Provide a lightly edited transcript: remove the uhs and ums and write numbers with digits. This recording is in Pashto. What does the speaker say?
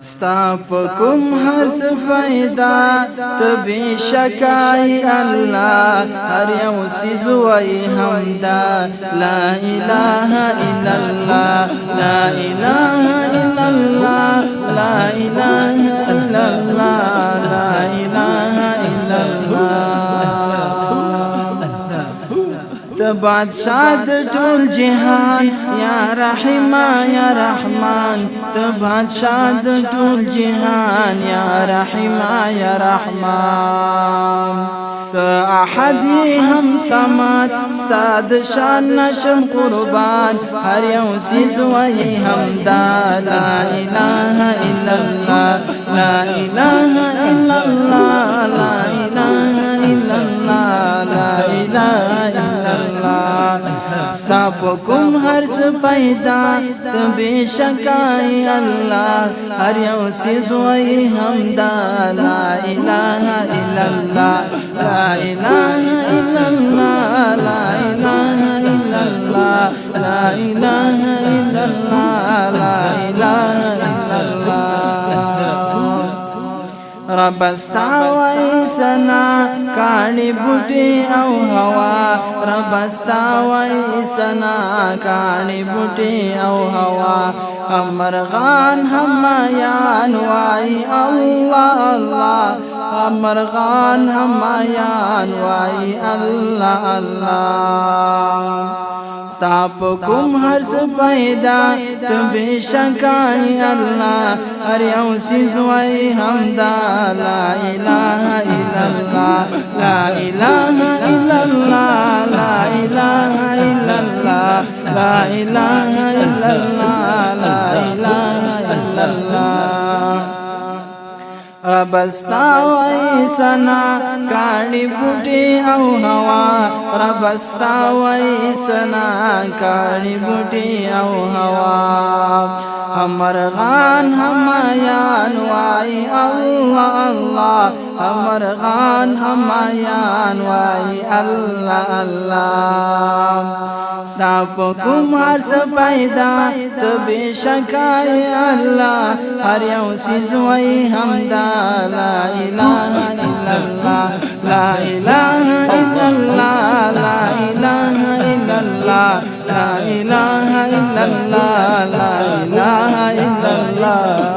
ستا پکم هر څه پیدا تبي شکای الله هر یو سیز وای حمدا لا اله الا الله لا اله الا الله لا اله الا الله لا اله الا الله بادشاہ ټول جهان یا رحیم یا رحمان بادشاہ ټول جهان یا رحیم یا رحمان احد هم سمات استاد شان نشم قربان هر یو سیز وای حمدا لا اله الا الله لا اله الا الله لا اله الا الله لا اله الا الله ستا پکم هر څه پیدا تبي شکای الله هر یو سیز وای حمدا لا اله الا الله لا اله الا الله لا اله الا الله لا اله الا الله لا اله الا الله رب استوى سنا کاڼي بوټي او هوا رب استوى سنا کاڼي بوټي او هوا مرغان همایان وای الله الله مرغان همایان وای الله الله ستا پکم هر څه پیدا تبي شکای الله هر یو سیز وای حمدا لا اله الا الله لا اله الا الله لا اله الا الله لا اله الا الله لا اله الا الله رب استوى سنا کاڼي بوټي او هوا رب استوى سنا کاڼي بوټي او هوا مرغان همایان وای الله الله مرغان همایان وای الله الله ستا پکم هر څه پیدا تبي شکای الله هر یو سیز وای حمدا لا اله الا الله لا اله الا الله لا اله الا الله لا اله الا الله لا اله الا الله